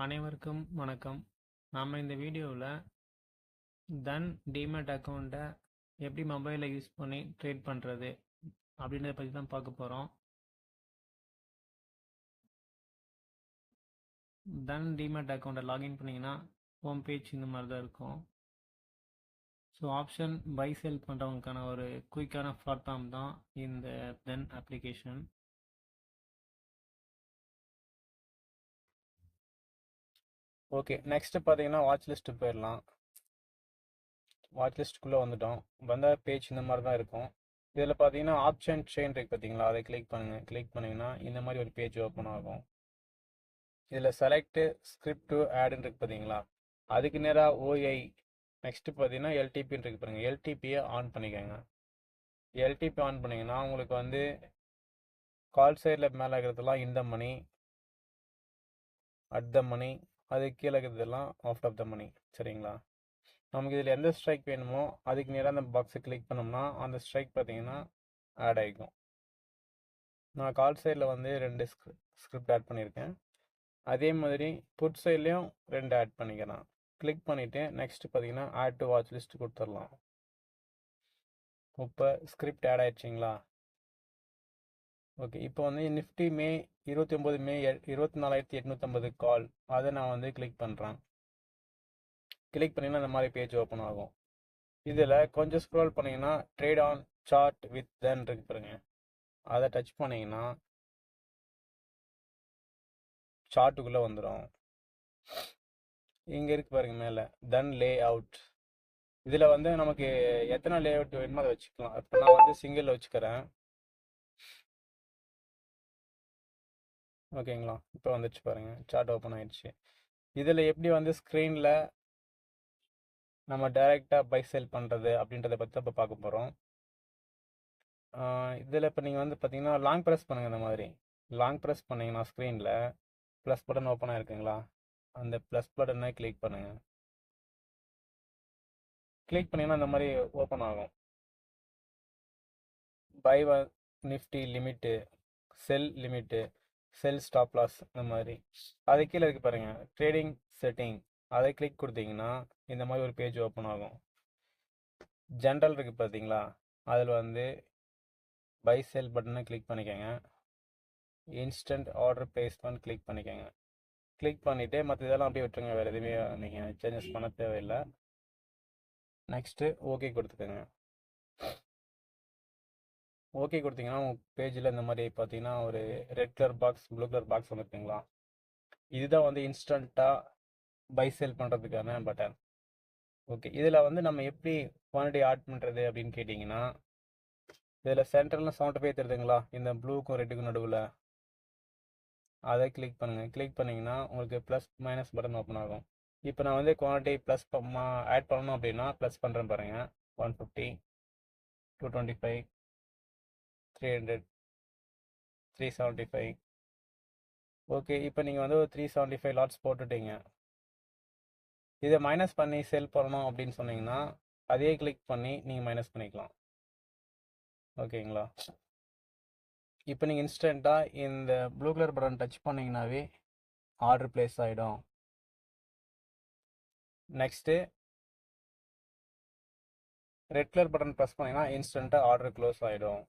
அனைவருக்கும் வணக்கம். நாம் இந்த வீடியோவில் தன் டிமேட் அக்கௌண்ட்டை எப்படி மொபைலில் யூஸ் பண்ணி ட்ரேட் பண்ணுறது அப்படின்றத பற்றி தான் பார்க்க போகிறோம். தன் டிமேட் அக்கௌண்ட்டை லாகின் பண்ணிங்கன்னா ஹோம் பேஜ் இந்த மாதிரி தான் இருக்கும். ஸோ ஆப்ஷன் பை செல் பண்ணுறவங்களுக்கான ஒரு குயிக்கான பிளாட்ஃபார்ம் தான் இந்த தென் அப்ளிகேஷன். ஓகே, நெக்ஸ்ட்டு பார்த்தீங்கன்னா வாட்ச் லிஸ்ட்டு போயிடலாம். வாட்ச் லிஸ்ட்டுக்குள்ளே வந்துட்டோம். வந்த பேஜ் இந்த மாதிரி தான் இருக்கும். இதில் பார்த்தீங்கன்னா ஆப்ஷன் செயின் இருக்குது பார்த்தீங்களா, அதை கிளிக் பண்ணுங்கள். கிளிக் பண்ணிங்கன்னா இந்த மாதிரி ஒரு பேஜ் ஓப்பன் ஆகும். இதில் செலக்ட் ஸ்கிரிப்ட் டு ஆடுன்னு இருக்கு பார்த்தீங்களா, அதுக்கு நேராக ஓஐ நெக்ஸ்ட்டு பார்த்தீங்கன்னா எல்டிபின்னு இருக்கு பாருங்கள். எல்டிபியை ஆன் பண்ணிக்கோங்க. எல்டிபி ஆன் பண்ணிங்கன்னா உங்களுக்கு வந்து கால் சைடில் மேலே இருக்கிறதெல்லாம் இந்த மணி, அட் த மணி, அது கீழே இருக்கிறதெல்லாம் ஆஃப்ட் ஆஃப் த மணி. சரிங்களா? நமக்கு இதில் எந்த ஸ்ட்ரைக் வேணுமோ அதுக்கு நேராக அந்த பாக்ஸை கிளிக் பண்ணோம்னா அந்த ஸ்ட்ரைக் பார்த்தீங்கன்னா ஆட் ஆகிக்கும். நான் கால் சைடில் வந்து 2 ஸ்கிரிப்ட் ஆட் பண்ணியிருக்கேன். அதே மாதிரி புட் சைட்லேயும் 2 ஆட் பண்ணிக்கலாம். கிளிக் பண்ணிவிட்டு நெக்ஸ்ட்டு பார்த்தீங்கன்னா ஆட் டு வாட்ச் லிஸ்ட் கொடுத்துடலாம். இப்போ ஸ்கிரிப்ட் ஆட் ஆயிடுச்சிங்களா? ஓகே, இப்போ வந்து நிஃப்டி மே 29 மே 24,850 கால், அதை நான் வந்து கிளிக் பண்ணுறேன். கிளிக் பண்ணிங்கன்னா இந்த மாதிரி பேஜ் ஓப்பன் ஆகும். இதில் கொஞ்சம் ஸ்க்ரோல் பண்ணிங்கன்னா trade on chart with then இருக்கு பாருங்க, அதை டச் பண்ணிங்கன்னா சார்ட்டுக்குள்ளே வந்துடும். இங்கே இருக்கு பாருங்க மேலே தென் லே அவுட். இதில் வந்து நமக்கு எத்தனை லே அவுட் வேணுமோ அதை வச்சுக்கலாம். இப்போ நான் வந்து சிங்கிள் வச்சுக்கிறேன். ஓகேங்களா? இப்போ வந்துடுச்சு பாருங்கள், சார்ட் ஓப்பன் ஆயிடுச்சு. இதில் எப்படி வந்து ஸ்க்ரீனில் நம்ம டைரெக்டாக பை செல் பண்ணுறது அப்படின்றத பற்றி இப்போ பார்க்க போகிறோம். இதில் இப்போ நீங்கள் வந்து பார்த்தீங்கன்னா லாங் ப்ரெஸ் பண்ணுங்கள். இந்த மாதிரி லாங் ப்ரெஸ் பண்ணிங்கன்னா ஸ்க்ரீனில் ப்ளஸ் பட்டன் ஓப்பன் ஆகிருக்குங்களா, அந்த ப்ளஸ் பட்டனை கிளிக் பண்ணுங்கள். கிளிக் பண்ணிங்கன்னா இந்த மாதிரி ஓப்பன் ஆகும். Buy Nifty limit, sell limit, sell stop loss, இந்த மாதிரி. அது கீழே இருக்குது பாருங்கள் ட்ரேடிங் செட்டிங், அதை கிளிக் கொடுத்தீங்கன்னா இந்த மாதிரி ஒரு பேஜ் ஓப்பன் ஆகும். ஜென்ரல் இருக்குது பார்த்தீங்களா, அதில் வந்து பை செல் பட்டனை கிளிக் பண்ணிக்கோங்க. இன்ஸ்டன்ட் ஆர்டர் பிளேஸ்மெண்ட் கிளிக் பண்ணிக்கோங்க. கிளிக் பண்ணிவிட்டு மற்ற இதெல்லாம் அப்படியே விட்டுருங்க, வேறு எதுவுமே நீங்கள் சேஞ்சஸ் பண்ண தேவையில்லை. நெக்ஸ்ட்டு ஓகே கொடுத்துக்கோங்க. ஓகே கொடுத்தீங்கன்னா உங்கள் பேஜில் இந்த மாதிரி பார்த்தீங்கன்னா ஒரு red colour box, blue colour box வந்துருக்குங்களா, இதுதான் வந்து இன்ஸ்டண்ட்டாக பை செல் பண்ணுறதுக்கான பட்டன். ஓகே, இதில் வந்து நம்ம எப்படி குவான்டிட்டி ஆட் பண்ணுறது அப்படின்னு கேட்டிங்கன்னா, இதில் சென்டரில் 75 தெரியுதுங்களா, இந்த ப்ளூக்கும் ரெட்டுக்கும் நடுவில், அதை கிளிக் பண்ணுங்கள். கிளிக் பண்ணிங்கன்னா உங்களுக்கு ப்ளஸ் மைனஸ் பட்டன் ஓப்பன் ஆகும். இப்போ நான் வந்து குவான்டிட்டி ப்ளஸ் ஆட் பண்ணணும் அப்படின்னா ப்ளஸ் பண்ணுறேன் பாருங்கள். 150, 225, 300, 375. ஓகே, இப்போ நீங்கள் வந்து ஒரு 375 லாட்ஸ் போட்டுட்டீங்க. இதை மைனஸ் பண்ணி செல் பண்ணணும் அப்படின்னு சொன்னீங்கன்னா அதே கிளிக் பண்ணி நீங்கள் மைனஸ் பண்ணிக்கலாம். ஓகேங்களா? இப்போ நீங்கள் இன்ஸ்டண்ட்டாக இந்த ப்ளூ கலர் பட்டன் டச் பண்ணிங்கனாவே ஆர்டர் பிளேஸ் ஆகிடும். Next red colour button press பண்ணிங்கன்னா இன்ஸ்டண்ட்டாக ஆர்டர் க்ளோஸ் ஆகிடும்.